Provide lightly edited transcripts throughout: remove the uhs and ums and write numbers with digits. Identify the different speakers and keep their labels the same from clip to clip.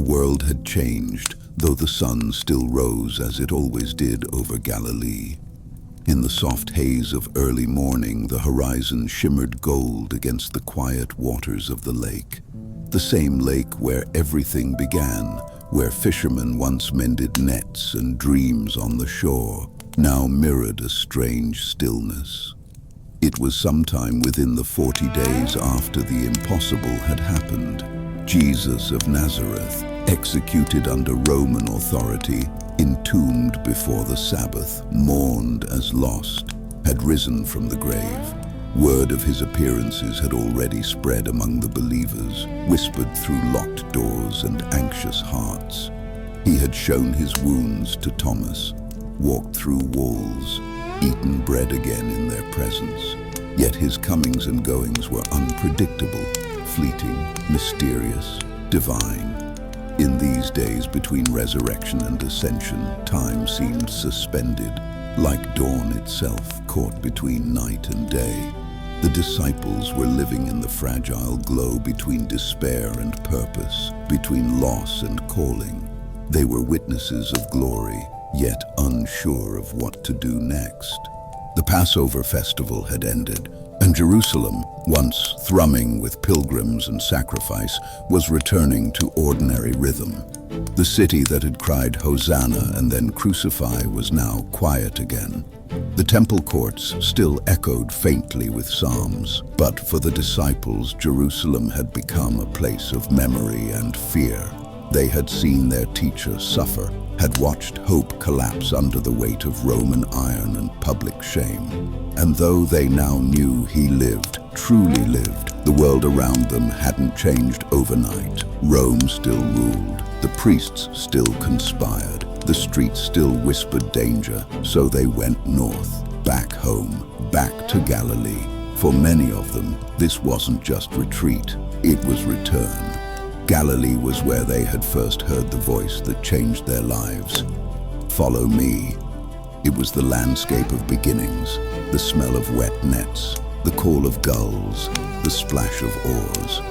Speaker 1: world had changed, though the sun still rose as it always did over Galilee. In the soft haze of early morning, the horizon shimmered gold against the quiet waters of the lake. The same lake where everything began, where fishermen once mended nets and dreams on the shore, now mirrored a strange stillness. It was sometime within the 40 days after the impossible had happened. Jesus of Nazareth, executed under Roman authority, entombed before the Sabbath, mourned as lost, had risen from the grave. Word of his appearances had already spread among the believers, whispered through locked doors and anxious hearts. He had shown his wounds to Thomas, walked through walls, eaten bread again in their presence. Yet his comings and goings were unpredictable, fleeting, mysterious, divine. In these days between resurrection and ascension, time seemed suspended, like dawn itself caught between night and day. The disciples were living in the fragile glow between despair and purpose, between loss and calling. They were witnesses of glory, yet unsure of what to do next. The Passover festival had ended, and Jerusalem, once thrumming with pilgrims and sacrifice, was returning to ordinary rhythm. The city that had cried Hosanna and then crucify was now quiet again. The temple courts still echoed faintly with psalms, but for the disciples, Jerusalem had become a place of memory and fear. They had seen their teacher suffer, had watched hope collapse under the weight of Roman iron and public shame. And though they now knew he lived, truly lived, the world around them hadn't changed overnight. Rome still ruled, the priests still conspired, the streets still whispered danger, so they went north, back home, back to Galilee. For many of them, this wasn't just retreat, it was return. Galilee was where they had first heard the voice that changed their lives. Follow me. It was the landscape of beginnings, the smell of wet nets, the call of gulls, the splash of oars.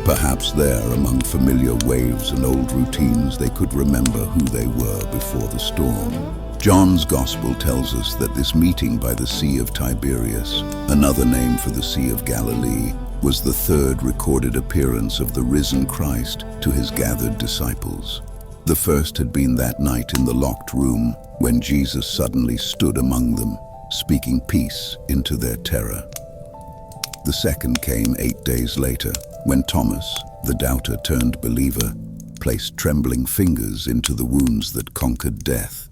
Speaker 1: Perhaps there, among familiar waves and old routines, they could remember who they were before the storm. John's Gospel tells us that this meeting by the Sea of Tiberias, another name for the Sea of Galilee, was the third recorded appearance of the risen Christ to his gathered disciples. The first had been that night in the locked room when Jesus suddenly stood among them, speaking peace into their terror. The second came 8 days later, when Thomas, the doubter turned believer, placed trembling fingers into the wounds that conquered death.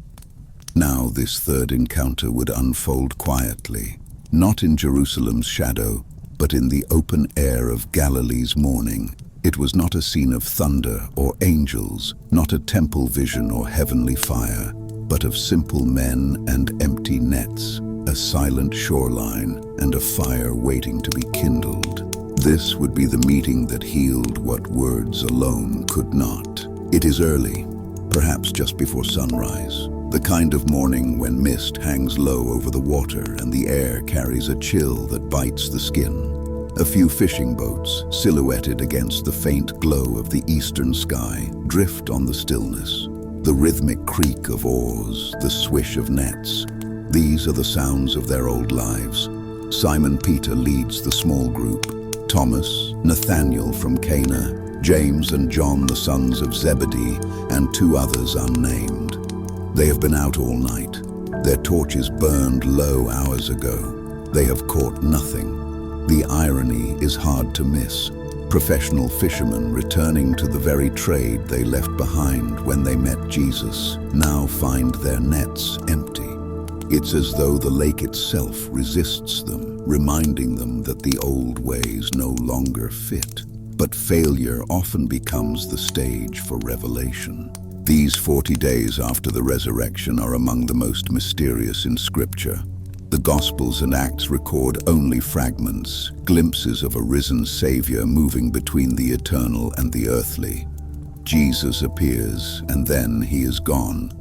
Speaker 1: Now this third encounter would unfold quietly, not in Jerusalem's shadow, but in the open air of Galilee's morning. It was not a scene of thunder or angels, not a temple vision or heavenly fire, but of simple men and empty nets, a silent shoreline and a fire waiting to be kindled. This would be the meeting that healed what words alone could not. It is early, perhaps just before sunrise, the kind of morning when mist hangs low over the water and the air carries a chill that bites the skin. A few fishing boats, silhouetted against the faint glow of the eastern sky, drift on the stillness. The rhythmic creak of oars, the swish of nets. These are the sounds of their old lives. Simon Peter leads the small group. Thomas, Nathanael from Cana, James and John, the sons of Zebedee, and 2 others unnamed. They have been out all night. Their torches burned low hours ago. They have caught nothing. The irony is hard to miss. Professional fishermen returning to the very trade they left behind when they met Jesus now find their nets empty. It's as though the lake itself resists them, reminding them that the old ways no longer fit. But failure often becomes the stage for revelation. These 40 days after the resurrection are among the most mysterious in Scripture. The Gospels and Acts record only fragments, glimpses of a risen Savior moving between the eternal and the earthly. Jesus appears, and then he is gone.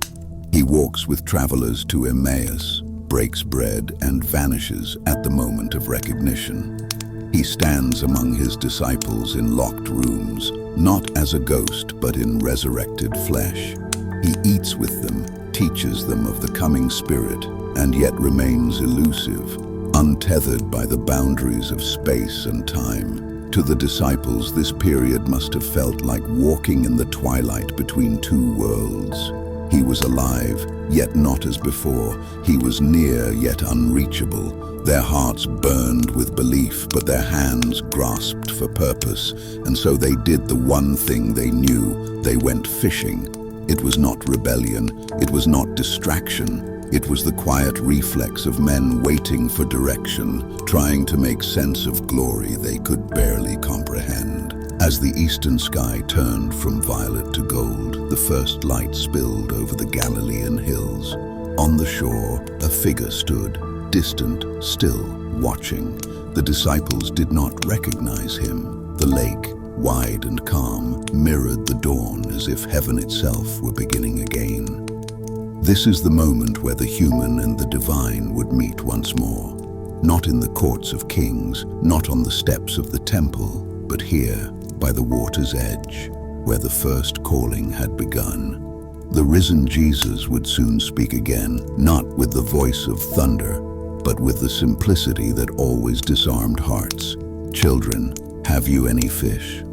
Speaker 1: He walks with travelers to Emmaus, breaks bread, and vanishes at the moment of recognition. He stands among his disciples in locked rooms, not as a ghost, but in resurrected flesh. He eats with them, teaches them of the coming Spirit, and yet remains elusive, untethered by the boundaries of space and time. To the disciples, this period must have felt like walking in the twilight between two worlds. He was alive, yet not as before. He was near, yet unreachable. Their hearts burned with belief, but their hands grasped for purpose. And so they did the one thing they knew. They went fishing. It was not rebellion. It was not distraction. It was the quiet reflex of men waiting for direction, trying to make sense of glory they could barely comprehend. As the eastern sky turned from violet to gold, the first light spilled over the Galilean hills. On the shore, a figure stood, distant, still, watching. The disciples did not recognize him. The lake, wide and calm, mirrored the dawn as if heaven itself were beginning again. This is the moment where the human and the divine would meet once more. Not in the courts of kings, not on the steps of the temple, but here, by the water's edge, where the first calling had begun. The risen Jesus would soon speak again, not with the voice of thunder, but with the simplicity that always disarmed hearts. "Children, have you any fish?"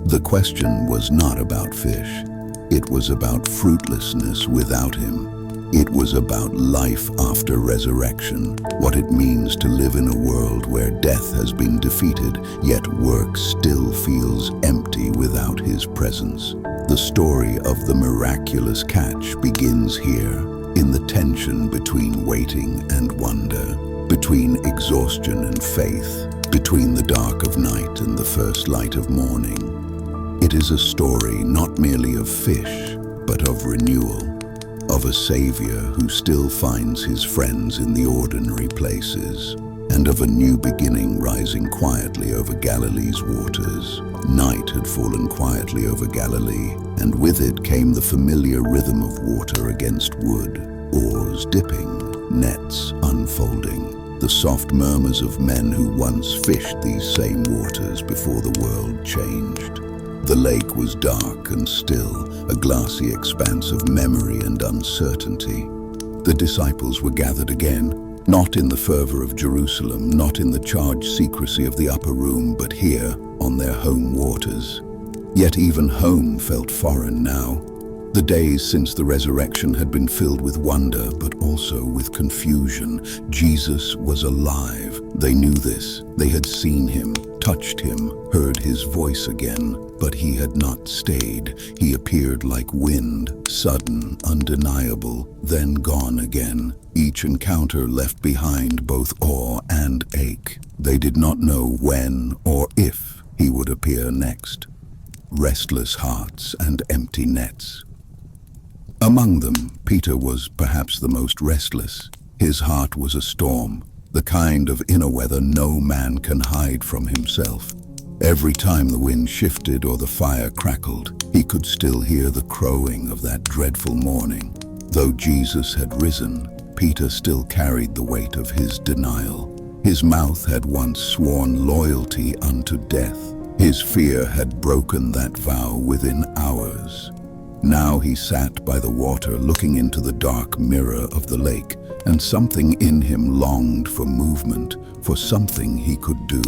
Speaker 1: The question was not about fish. It was about fruitlessness without him. It was about life after resurrection, what it means to live in a world where death has been defeated, yet work still feels empty without his presence. The story of the miraculous catch begins here, in the tension between waiting and wonder, between exhaustion and faith, between the dark of night and the first light of morning. It is a story not merely of fish, but of renewal, of a Savior who still finds his friends in the ordinary places, and of a new beginning rising quietly over Galilee's waters. Night had fallen quietly over Galilee, and with it came the familiar rhythm of water against wood, oars dipping, nets unfolding, the soft murmurs of men who once fished these same waters before the world changed. The lake was dark and still, a glassy expanse of memory and uncertainty. The disciples were gathered again, not in the fervor of Jerusalem, not in the charged secrecy of the upper room, but here, on their home waters. Yet even home felt foreign now. The days since the resurrection had been filled with wonder, but also with confusion. Jesus was alive. They knew this. They had seen him, touched him, heard his voice again, but he had not stayed. He appeared like wind, sudden, undeniable, then gone again. Each encounter left behind both awe and ache. They did not know when or if he would appear next. Restless hearts and empty nets. Among them, Peter was perhaps the most restless. His heart was a storm, the kind of inner weather no man can hide from himself. Every time the wind shifted or the fire crackled, he could still hear the crowing of that dreadful morning. Though Jesus had risen, Peter still carried the weight of his denial. His mouth had once sworn loyalty unto death. His fear had broken that vow within hours. Now he sat by the water looking into the dark mirror of the lake, and something in him longed for movement, for something he could do.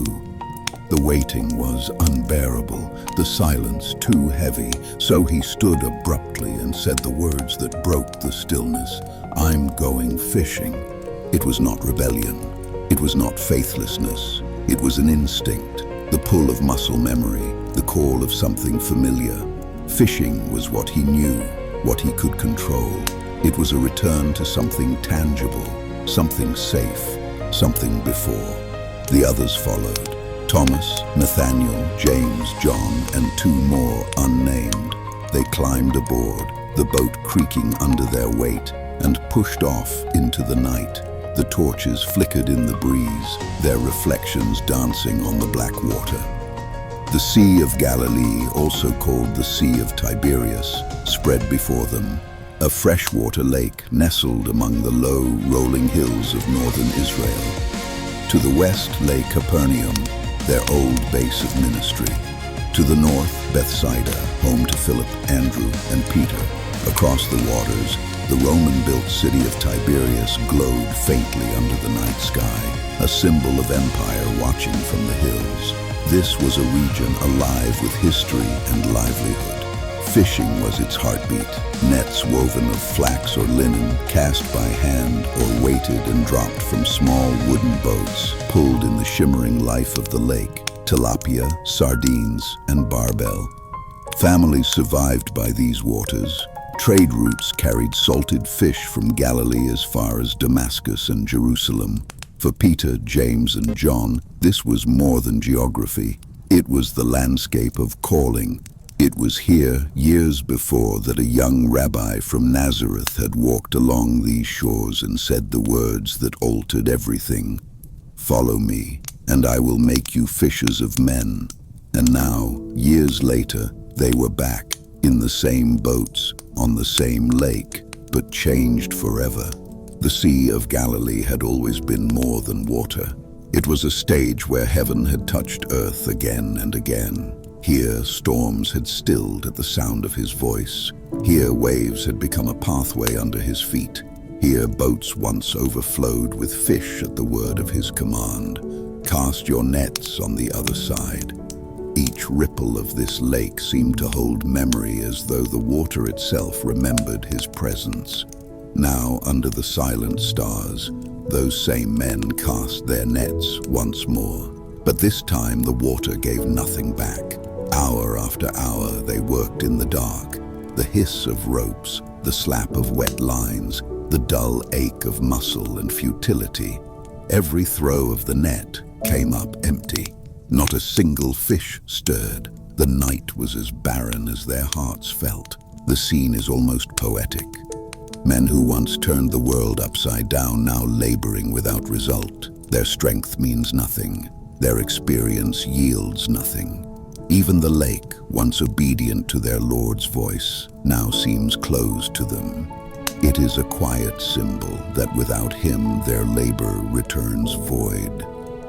Speaker 1: The waiting was unbearable, the silence too heavy, so he stood abruptly and said the words that broke the stillness. "I'm going fishing." It was not rebellion. It was not faithlessness. It was an instinct, the pull of muscle memory, the call of something familiar. Fishing was what he knew, what he could control. It was a return to something tangible, something safe, something before. The others followed. Thomas, Nathaniel, James, John, and two more unnamed. They climbed aboard, the boat creaking under their weight, and pushed off into the night. The torches flickered in the breeze, their reflections dancing on the black water. The Sea of Galilee, also called the Sea of Tiberias, spread before them, a freshwater lake nestled among the low, rolling hills of northern Israel. To the west lay Capernaum, their old base of ministry. To the north, Bethsaida, home to Philip, Andrew, and Peter. Across the waters, the Roman-built city of Tiberias glowed faintly under the night sky, a symbol of empire watching from the hills. This was a region alive with history and livelihood. Fishing was its heartbeat. Nets woven of flax or linen, cast by hand or weighted and dropped from small wooden boats, pulled in the shimmering life of the lake. Tilapia, sardines, and barbel. Families survived by these waters. Trade routes carried salted fish from Galilee as far as Damascus and Jerusalem. For Peter, James, and John, this was more than geography. It was the landscape of calling. It was here, years before, that a young rabbi from Nazareth had walked along these shores and said the words that altered everything. "Follow me, and I will make you fishers of men." And now, years later, they were back, in the same boats, on the same lake, but changed forever. The Sea of Galilee had always been more than water. It was a stage where heaven had touched earth again and again. Here, storms had stilled at the sound of his voice. Here, waves had become a pathway under his feet. Here, boats once overflowed with fish at the word of his command. "Cast your nets on the other side." Each ripple of this lake seemed to hold memory, as though the water itself remembered his presence. Now, under the silent stars, those same men cast their nets once more. But this time the water gave nothing back. Hour after hour they worked in the dark. The hiss of ropes, the slap of wet lines, the dull ache of muscle and futility. Every throw of the net came up empty. Not a single fish stirred. The night was as barren as their hearts felt. The scene is almost poetic. Men who once turned the world upside down now laboring without result. Their strength means nothing. Their experience yields nothing. Even the lake, once obedient to their Lord's voice, now seems closed to them. It is a quiet symbol that without him their labor returns void.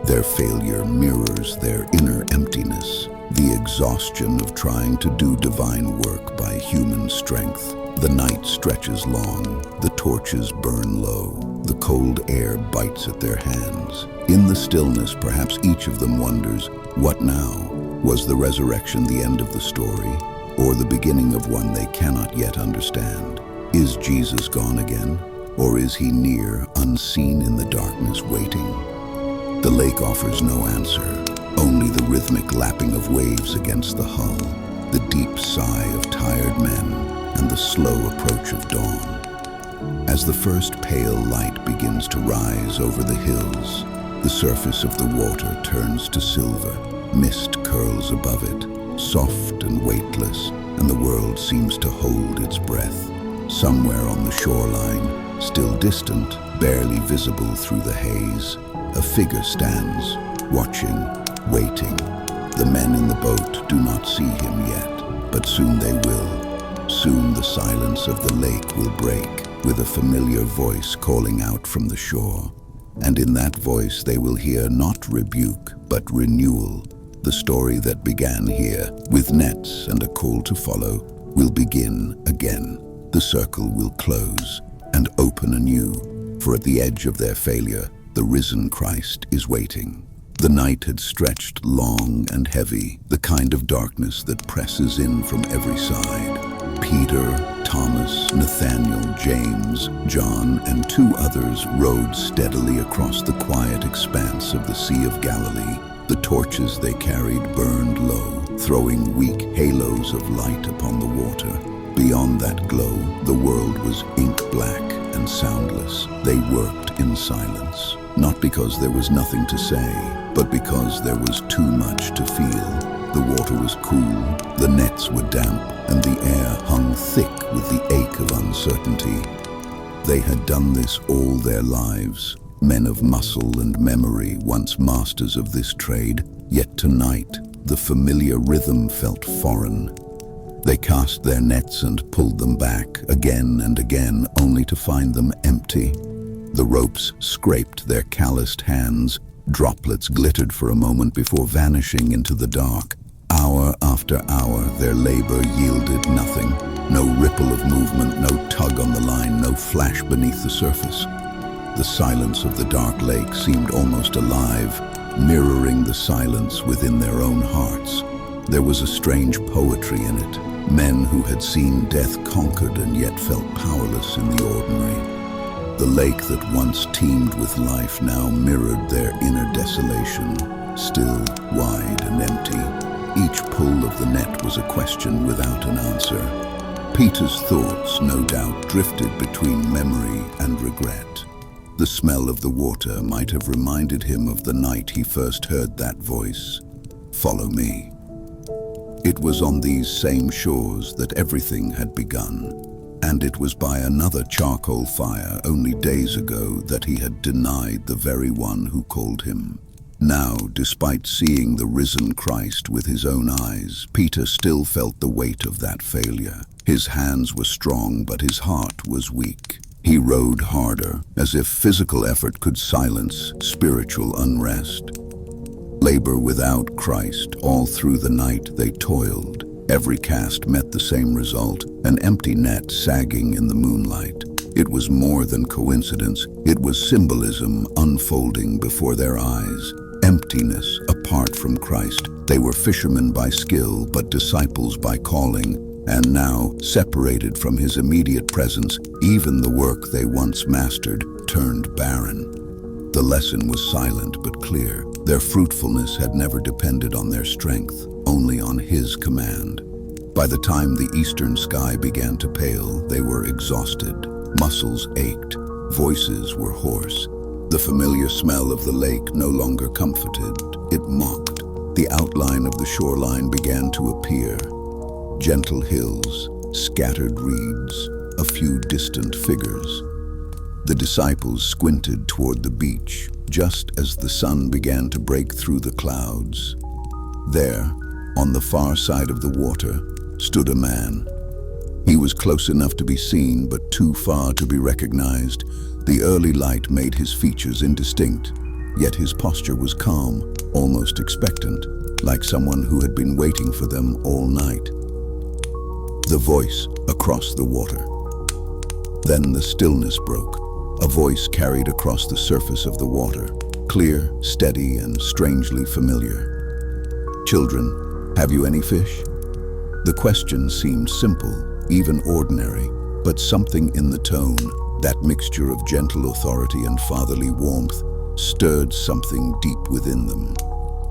Speaker 1: Their failure mirrors their inner emptiness, the exhaustion of trying to do divine work by human strength. The night stretches long, the torches burn low, the cold air bites at their hands. In the stillness, perhaps each of them wonders, what now? Was the resurrection the end of the story, or the beginning of one they cannot yet understand? Is Jesus gone again, or is he near, unseen in the darkness, waiting? The lake offers no answer, only the rhythmic lapping of waves against the hull, the deep sigh of tired men, and the slow approach of dawn. As the first pale light begins to rise over the hills, the surface of the water turns to silver. Mist curls above it, soft and weightless, and the world seems to hold its breath. Somewhere on the shoreline, still distant, barely visible through the haze, a figure stands, watching, waiting. The men in the boat do not see him yet, but soon they will. Soon the silence of the lake will break, with a familiar voice calling out from the shore. And in that voice they will hear not rebuke, but renewal. The story that began here, with nets and a call to follow, will begin again. The circle will close and open anew, for at the edge of their failure, the risen Christ is waiting. The night had stretched long and heavy, the kind of darkness that presses in from every side. Peter, Thomas, Nathanael, James, John, and 2 others rowed steadily across the quiet expanse of the Sea of Galilee. The torches they carried burned low, throwing weak halos of light upon the water. Beyond that glow, the world was ink black and soundless. They worked in silence, not because there was nothing to say, but because there was too much to feel. The water was cool, the nets were damp, and the air hung thick with the ache of uncertainty. They had done this all their lives, men of muscle and memory, once masters of this trade, yet tonight the familiar rhythm felt foreign. They cast their nets and pulled them back again and again, only to find them empty. The ropes scraped their calloused hands, droplets glittered for a moment before vanishing into the dark. Hour After hour, their labor yielded nothing. No ripple of movement, no tug on the line, no flash beneath the surface. The silence of the dark lake seemed almost alive, mirroring the silence within their own hearts. There was a strange poetry in it. Men who had seen death conquered and yet felt powerless in the ordinary. The lake that once teemed with life now mirrored their inner desolation, still, wide and empty. Each pull of the net was a question without an answer. Peter's thoughts, no doubt, drifted between memory and regret. The smell of the water might have reminded him of the night he first heard that voice, "Follow me." It was on these same shores that everything had begun, and it was by another charcoal fire only days ago that he had denied the very one who called him. Now, despite seeing the risen Christ with his own eyes, Peter still felt the weight of that failure. His hands were strong, but his heart was weak. He rowed harder, as if physical effort could silence spiritual unrest. Labor without Christ, all through the night they toiled. Every cast met the same result, an empty net sagging in the moonlight. It was more than coincidence, it was symbolism unfolding before their eyes. Emptiness apart from Christ. They were fishermen by skill, but disciples by calling. And now, separated from his immediate presence, even the work they once mastered turned barren. The lesson was silent but clear. Their fruitfulness had never depended on their strength, only on his command. By the time the eastern sky began to pale, they were exhausted. Muscles ached, voices were hoarse. The familiar smell of the lake no longer comforted, it mocked. The outline of the shoreline began to appear. Gentle hills, scattered reeds, a few distant figures. The disciples squinted toward the beach, just as the sun began to break through the clouds. There, on the far side of the water, stood a man. He was close enough to be seen, but too far to be recognized. The early light made his features indistinct, yet his posture was calm, almost expectant, like someone who had been waiting for them all night. The voice across the water. Then the stillness broke. A voice carried across the surface of the water, clear, steady, and strangely familiar. "Children, have you any fish?" The question seemed simple, even ordinary, but something in the tone, that mixture of gentle authority and fatherly warmth, stirred something deep within them.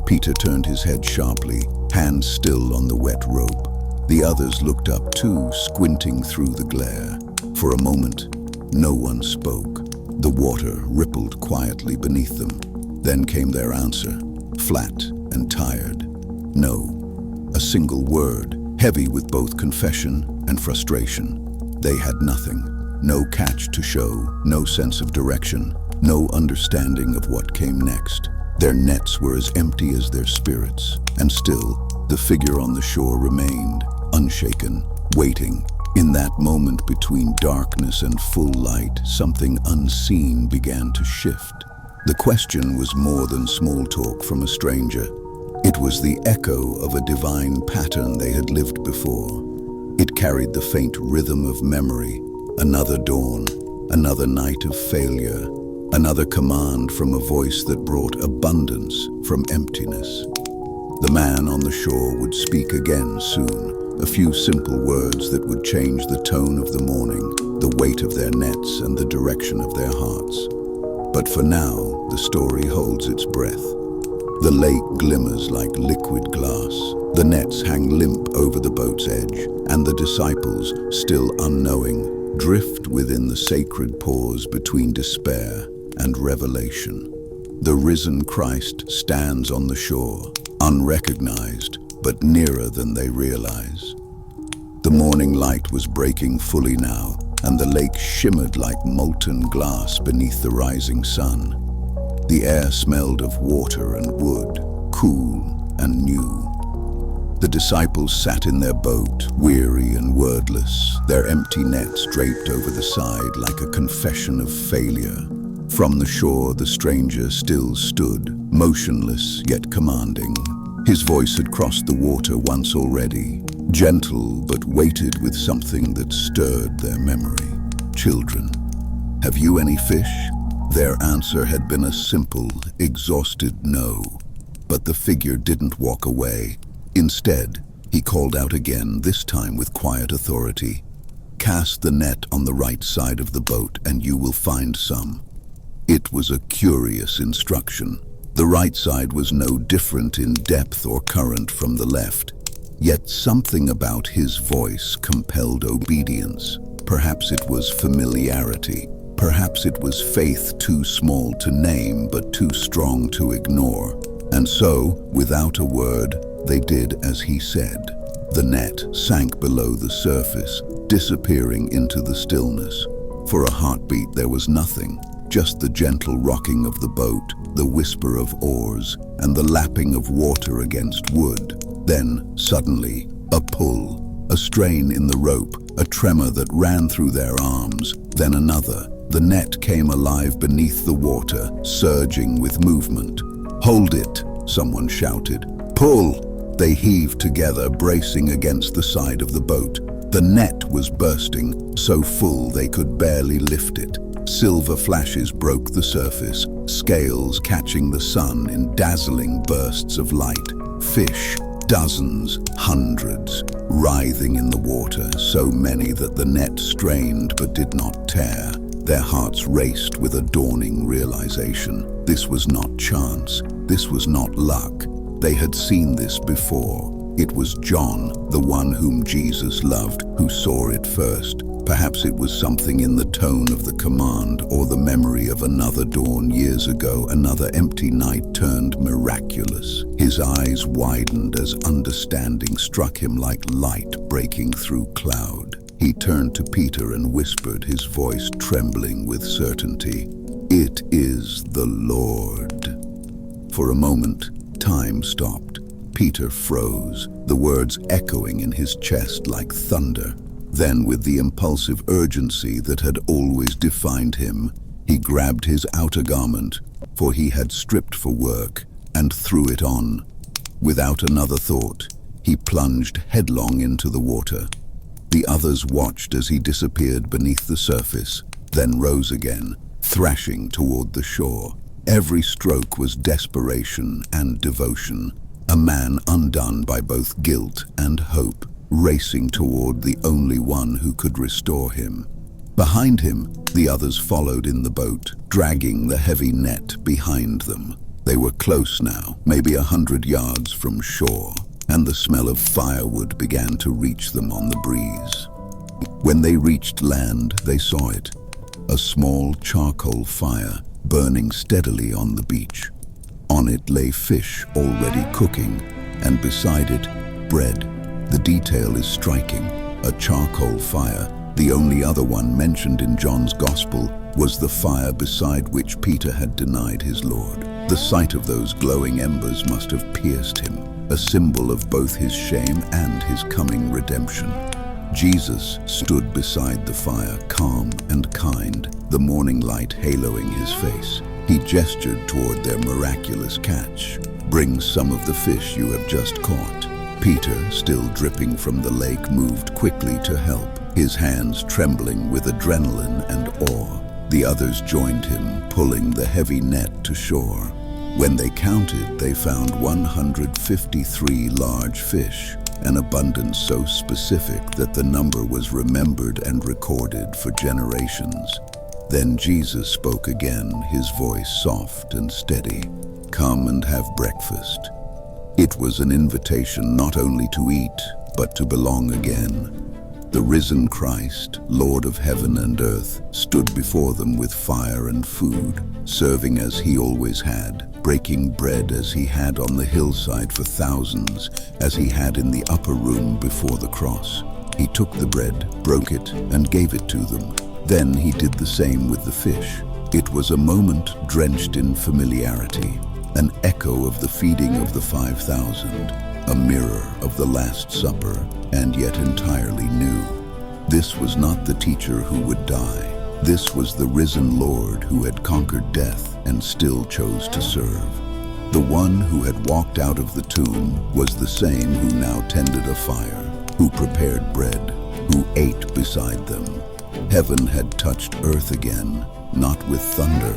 Speaker 1: Peter turned his head sharply, hands still on the wet rope. The others looked up too, squinting through the glare. For a moment, no one spoke. The water rippled quietly beneath them. Then came their answer, flat and tired. No. A single word, heavy with both confession and frustration. They had nothing. No catch to show, no sense of direction, no understanding of what came next. Their nets were as empty as their spirits, and still, the figure on the shore remained, unshaken, waiting. In that moment between darkness and full light, something unseen began to shift. The question was more than small talk from a stranger. It was the echo of a divine pattern they had lived before. It carried the faint rhythm of memory, another dawn, another night of failure, another command from a voice that brought abundance from emptiness. The man on the shore would speak again soon, a few simple words that would change the tone of the morning, the weight of their nets and the direction of their hearts. But for now, the story holds its breath. The lake glimmers like liquid glass. The nets hang limp over the boat's edge, and the disciples, still unknowing, drift within the sacred pause between despair and revelation. The risen Christ stands on the shore, unrecognized, but nearer than they realize. The morning light was breaking fully now, and the lake shimmered like molten glass beneath the rising sun. The air smelled of water and wood, cool and new. The disciples sat in their boat, weary and wordless, their empty nets draped over the side like a confession of failure. From the shore, the stranger still stood, motionless yet commanding. His voice had crossed the water once already, gentle but weighted with something that stirred their memory. "Children, have you any fish?" Their answer had been a simple, exhausted no. But the figure didn't walk away. Instead, he called out again, this time with quiet authority. "Cast the net on the right side of the boat and you will find some." It was a curious instruction. The right side was no different in depth or current from the left. Yet something about his voice compelled obedience. Perhaps it was familiarity. Perhaps it was faith too small to name but too strong to ignore. And so, without a word, they did as he said. The net sank below the surface, disappearing into the stillness. For a heartbeat there was nothing, just the gentle rocking of the boat, the whisper of oars, and the lapping of water against wood. Then, suddenly, a pull, a strain in the rope, a tremor that ran through their arms, then another. The net came alive beneath the water, surging with movement. "Hold it," someone shouted. "Pull!" They heaved together, bracing against the side of the boat. The net was bursting, so full they could barely lift it. Silver flashes broke the surface, scales catching the sun in dazzling bursts of light. Fish, dozens, hundreds, writhing in the water, so many that the net strained but did not tear. Their hearts raced with a dawning realization. This was not chance. This was not luck. They had seen this before. It was John, the one whom Jesus loved, who saw it first. Perhaps it was something in the tone of the command or the memory of another dawn years ago, another empty night turned miraculous. His eyes widened as understanding struck him like light breaking through cloud. He turned to Peter and whispered, his voice trembling with certainty, "It is the Lord." For a moment, time stopped. Peter froze, the words echoing in his chest like thunder. Then, with the impulsive urgency that had always defined him, he grabbed his outer garment, for he had stripped for work, and threw it on. Without another thought, he plunged headlong into the water. The others watched as he disappeared beneath the surface, then rose again, thrashing toward the shore. Every stroke was desperation and devotion, a man undone by both guilt and hope, racing toward the only one who could restore him. Behind him, the others followed in the boat, dragging the heavy net behind them. They were close now, maybe 100 yards from shore, and the smell of firewood began to reach them on the breeze. When they reached land, they saw it, a small charcoal fire burning steadily on the beach. On it lay fish already cooking, and beside it, bread. The detail is striking. A charcoal fire, the only other one mentioned in John's Gospel, was the fire beside which Peter had denied his Lord. The sight of those glowing embers must have pierced him, a symbol of both his shame and his coming redemption. Jesus stood beside the fire, calm and kind, the morning light haloing his face. He gestured toward their miraculous catch. "Bring some of the fish you have just caught." Peter, still dripping from the lake, moved quickly to help, his hands trembling with adrenaline and awe. The others joined him, pulling the heavy net to shore. When they counted, they found 153 large fish, an abundance so specific that the number was remembered and recorded for generations. Then Jesus spoke again, his voice soft and steady. "Come and have breakfast." It was an invitation not only to eat, but to belong again. The risen Christ, Lord of heaven and earth, stood before them with fire and food, serving as he always had, breaking bread as he had on the hillside for thousands, as he had in the upper room before the cross. He took the bread, broke it, and gave it to them. Then he did the same with the fish. It was a moment drenched in familiarity, an echo of the feeding of the 5,000, a mirror of the Last Supper, and yet entirely new. This was not the teacher who would die. This was the risen Lord who had conquered death and still chose to serve. The one who had walked out of the tomb was the same who now tended a fire, who prepared bread, who ate beside them. Heaven had touched earth again, not with thunder,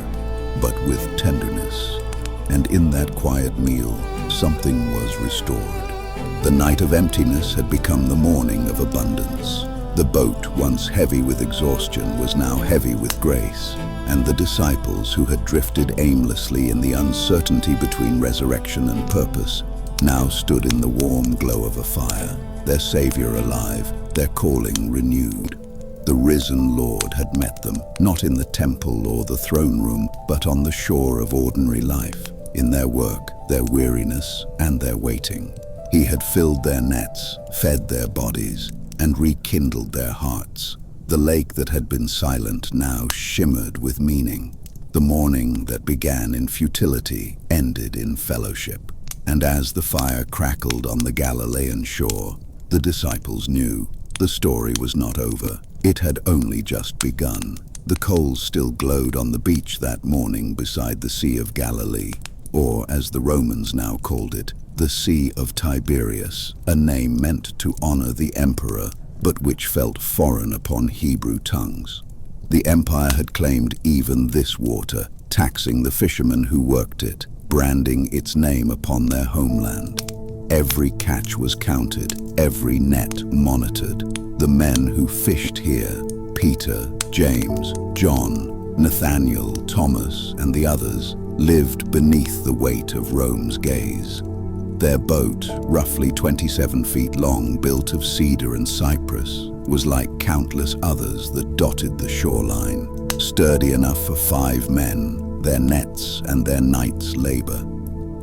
Speaker 1: but with tenderness. And in that quiet meal, something was restored. The night of emptiness had become the morning of abundance. The boat, once heavy with exhaustion, was now heavy with grace. And the disciples who had drifted aimlessly in the uncertainty between resurrection and purpose now stood in the warm glow of a fire, their Savior alive, their calling renewed. The risen Lord had met them, not in the temple or the throne room, but on the shore of ordinary life, in their work, their weariness, and their waiting. He had filled their nets, fed their bodies, and rekindled their hearts. The lake that had been silent now shimmered with meaning. The morning that began in futility ended in fellowship. And as the fire crackled on the Galilean shore, the disciples knew the story was not over. It had only just begun. The coals still glowed on the beach that morning beside the Sea of Galilee, or as the Romans now called it, the Sea of Tiberias, a name meant to honor the emperor, but which felt foreign upon Hebrew tongues. The empire had claimed even this water, taxing the fishermen who worked it, branding its name upon their homeland. Every catch was counted, every net monitored. The men who fished here, Peter, James, John, Nathaniel, Thomas, and the others, lived beneath the weight of Rome's gaze. Their boat, roughly 27 feet long, built of cedar and cypress, was like countless others that dotted the shoreline, sturdy enough for 5 men, their nets and their night's labor.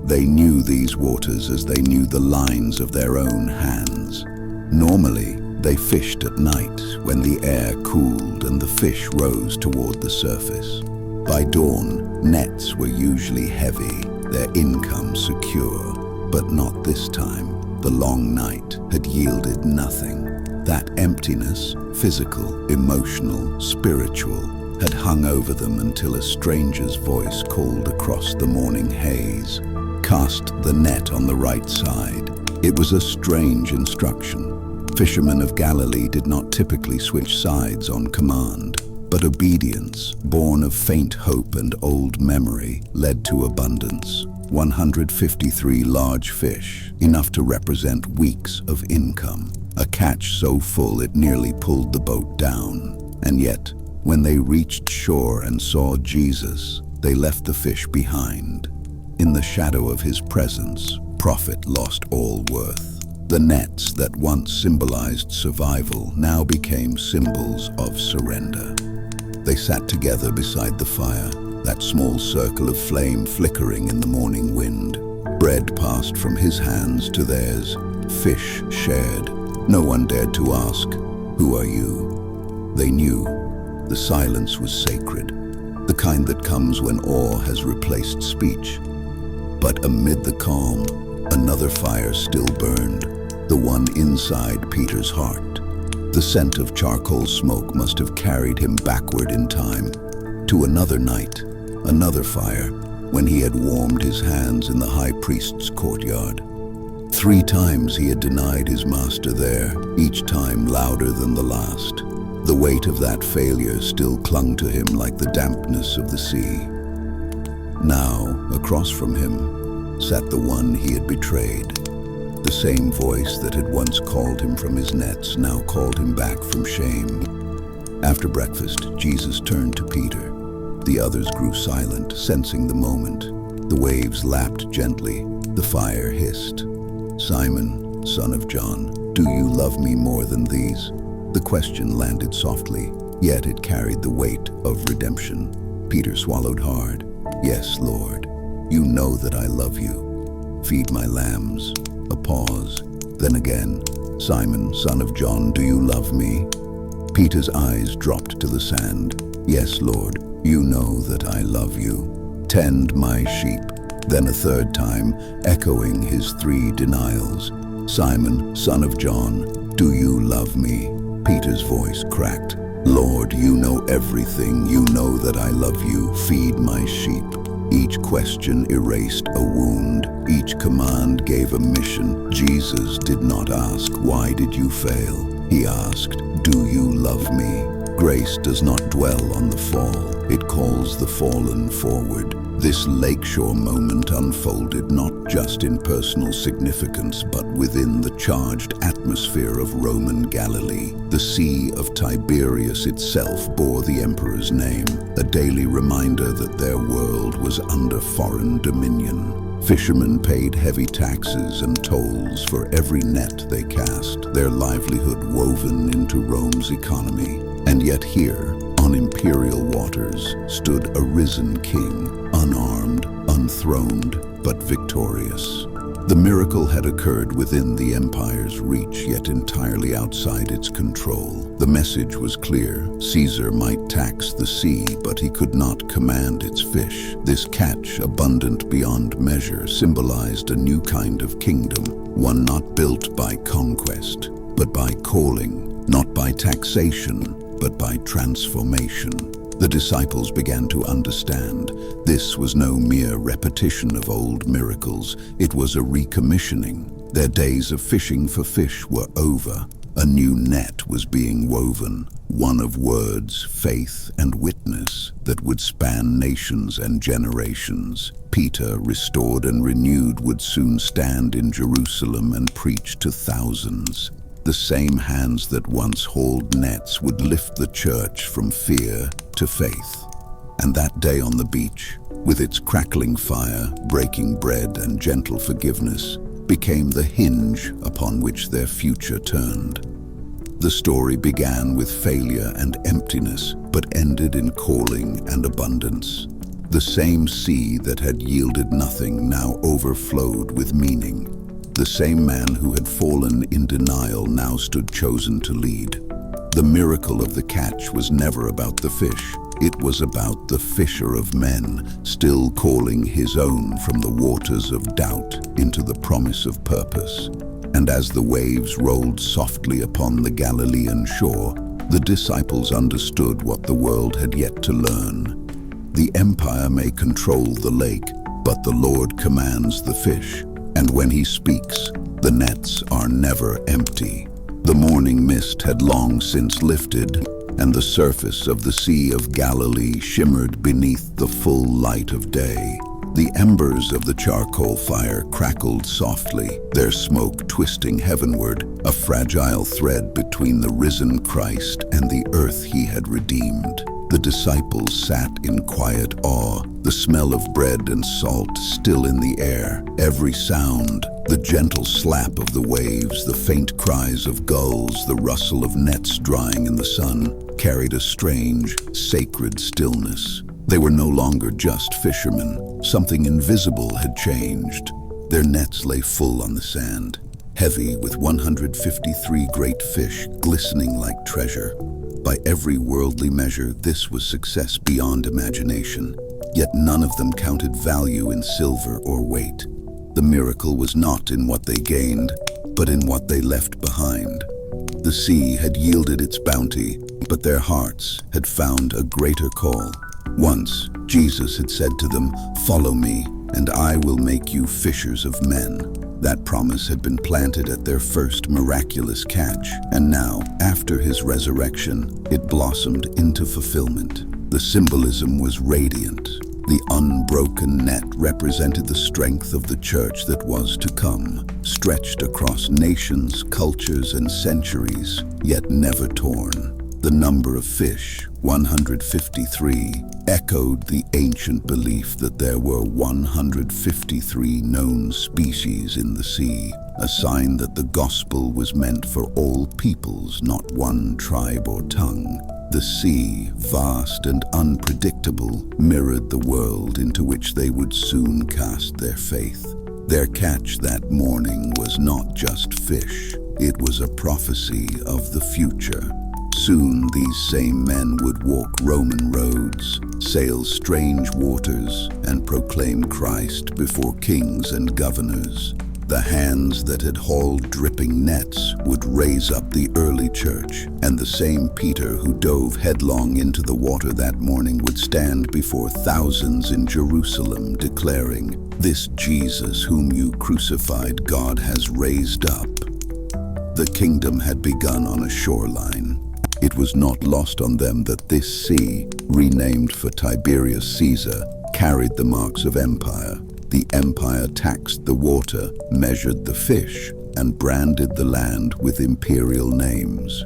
Speaker 1: They knew these waters as they knew the lines of their own hands. Normally, they fished at night when the air cooled and the fish rose toward the surface. By dawn, nets were usually heavy, their income secure. But not this time. The long night had yielded nothing. That emptiness, physical, emotional, spiritual, had hung over them until a stranger's voice called across the morning haze. Cast the net on the right side. It was a strange instruction. Fishermen of Galilee did not typically switch sides on command, but obedience, born of faint hope and old memory, led to abundance. 153 large fish, enough to represent weeks of income. A catch so full it nearly pulled the boat down. And yet, when they reached shore and saw Jesus, they left the fish behind. In the shadow of his presence, profit lost all worth. The nets that once symbolized survival now became symbols of surrender. They sat together beside the fire, that small circle of flame flickering in the morning wind. Bread passed from his hands to theirs, fish shared. No one dared to ask, "Who are you?" They knew the silence was sacred, the kind that comes when awe has replaced speech. But amid the calm, another fire still burned, the one inside Peter's heart. The scent of charcoal smoke must have carried him backward in time, to another night, another fire, when he had warmed his hands in the high priest's courtyard. 3 times he had denied his master there, each time louder than the last. The weight of that failure still clung to him like the dampness of the sea. Now, across from him, sat the one he had betrayed. The same voice that had once called him from his nets now called him back from shame. After breakfast, Jesus turned to Peter. The others grew silent, sensing the moment. The waves lapped gently, the fire hissed. "Simon, son of John, do you love me more than these?" The question landed softly, yet it carried the weight of redemption. Peter swallowed hard. "Yes, Lord, you know that I love you. Feed my lambs." A pause. Then again, "Simon, son of John, do you love me?" Peter's eyes dropped to the sand. "Yes, Lord, you know that I love you. Tend my sheep." Then a third time, echoing his 3 denials. "Simon, son of John, do you love me?" Peter's voice cracked. "Lord, you know everything. You know that I love you. Feed my sheep." Each question erased a wound. Each command gave a mission. Jesus did not ask, "Why did you fail?" He asked, "Do you love me?" Grace does not dwell on the fall. It calls the fallen forward. This lakeshore moment unfolded not just in personal significance, but within the charged atmosphere of Roman Galilee. The Sea of Tiberias itself bore the emperor's name, a daily reminder that their world was under foreign dominion. Fishermen paid heavy taxes and tolls for every net they cast, their livelihood woven into Rome's economy. And yet here, on imperial waters, stood a risen king, unarmed, unthroned, but victorious. The miracle had occurred within the empire's reach, yet entirely outside its control. The message was clear. Caesar might tax the sea, but he could not command its fish. This catch, abundant beyond measure, symbolized a new kind of kingdom, one not built by conquest, but by calling, not by taxation, but by transformation. The disciples began to understand this was no mere repetition of old miracles. It was a recommissioning. Their days of fishing for fish were over. A new net was being woven, one of words, faith, and witness that would span nations and generations. Peter, restored and renewed, would soon stand in Jerusalem and preach to thousands. The same hands that once hauled nets would lift the church from fear to faith. And that day on the beach, with its crackling fire, breaking bread, and gentle forgiveness, became the hinge upon which their future turned. The story began with failure and emptiness, but ended in calling and abundance. The same sea that had yielded nothing now overflowed with meaning. The same man who had fallen in denial now stood chosen to lead. The miracle of the catch was never about the fish. It was about the fisher of men, still calling his own from the waters of doubt into the promise of purpose. And as the waves rolled softly upon the Galilean shore, the disciples understood what the world had yet to learn. The empire may control the lake, but the Lord commands the fish. And when he speaks, the nets are never empty. The morning mist had long since lifted, and the surface of the Sea of Galilee shimmered beneath the full light of day. The embers of the charcoal fire crackled softly, their smoke twisting heavenward, a fragile thread between the risen Christ and the earth he had redeemed. The disciples sat in quiet awe, the smell of bread and salt still in the air. Every sound, the gentle slap of the waves, the faint cries of gulls, the rustle of nets drying in the sun, carried a strange, sacred stillness. They were no longer just fishermen. Something invisible had changed. Their nets lay full on the sand, heavy with 153 great fish glistening like treasure. By every worldly measure, this was success beyond imagination. Yet none of them counted value in silver or weight. The miracle was not in what they gained, but in what they left behind. The sea had yielded its bounty, but their hearts had found a greater call. Once, Jesus had said to them, "Follow me, and I will make you fishers of men." That promise had been planted at their first miraculous catch, and now, after his resurrection, it blossomed into fulfillment. The symbolism was radiant. The unbroken net represented the strength of the church that was to come, stretched across nations, cultures, and centuries, yet never torn. The number of fish, 153, echoed the ancient belief that there were 153 known species in the sea, a sign that the gospel was meant for all peoples, not one tribe or tongue. The sea, vast and unpredictable, mirrored the world into which they would soon cast their faith. Their catch that morning was not just fish, it was a prophecy of the future. Soon these same men would walk Roman roads, sail strange waters, and proclaim Christ before kings and governors. The hands that had hauled dripping nets would raise up the early church, and the same Peter who dove headlong into the water that morning would stand before thousands in Jerusalem declaring, "This Jesus whom you crucified, God has raised up." The kingdom had begun on a shoreline. It was not lost on them that this sea, renamed for Tiberius Caesar, carried the marks of empire. The empire taxed the water, measured the fish, and branded the land with imperial names.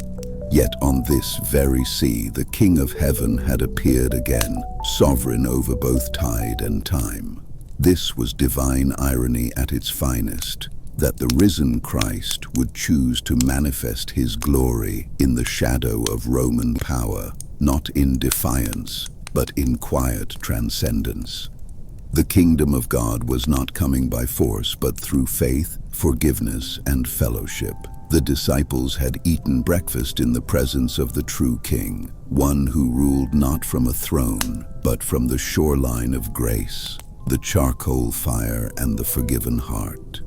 Speaker 1: Yet on this very sea, the King of Heaven had appeared again, sovereign over both tide and time. This was divine irony at its finest, that the risen Christ would choose to manifest his glory in the shadow of Roman power, not in defiance, but in quiet transcendence. The kingdom of God was not coming by force, but through faith, forgiveness, and fellowship. The disciples had eaten breakfast in the presence of the true King, one who ruled not from a throne, but from the shoreline of grace, the charcoal fire and the forgiven heart.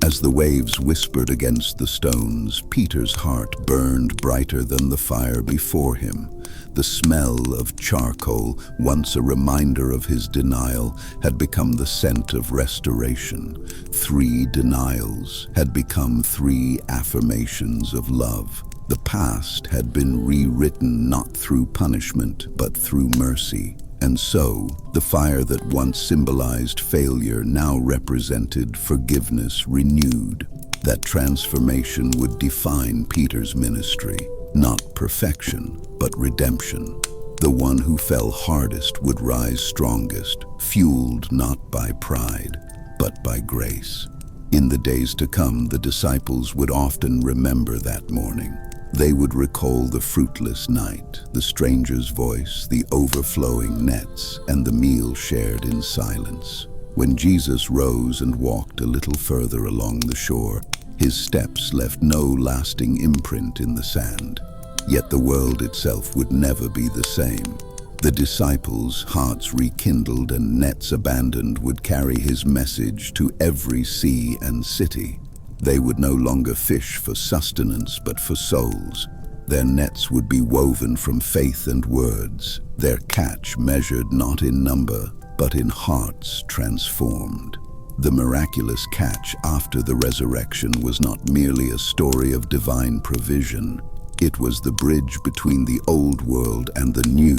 Speaker 1: As the waves whispered against the stones, Peter's heart burned brighter than the fire before him. The smell of charcoal, once a reminder of his denial, had become the scent of restoration. 3 denials had become 3 affirmations of love. The past had been rewritten not through punishment, but through mercy. And so, the fire that once symbolized failure now represented forgiveness renewed. That transformation would define Peter's ministry. Not perfection, but redemption. The one who fell hardest would rise strongest, fueled not by pride, but by grace. In the days to come, the disciples would often remember that morning. They would recall the fruitless night, the stranger's voice, the overflowing nets, and the meal shared in silence. When Jesus rose and walked a little further along the shore, his steps left no lasting imprint in the sand. Yet the world itself would never be the same. The disciples, hearts rekindled and nets abandoned, would carry his message to every sea and city. They would no longer fish for sustenance, but for souls. Their nets would be woven from faith and words, their catch measured not in number, but in hearts transformed. The miraculous catch after the resurrection was not merely a story of divine provision. It was the bridge between the old world and the new,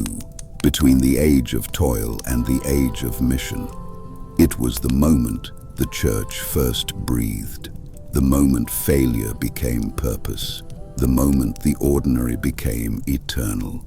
Speaker 1: between the age of toil and the age of mission. It was the moment the church first breathed. The moment failure became purpose, the moment the ordinary became eternal.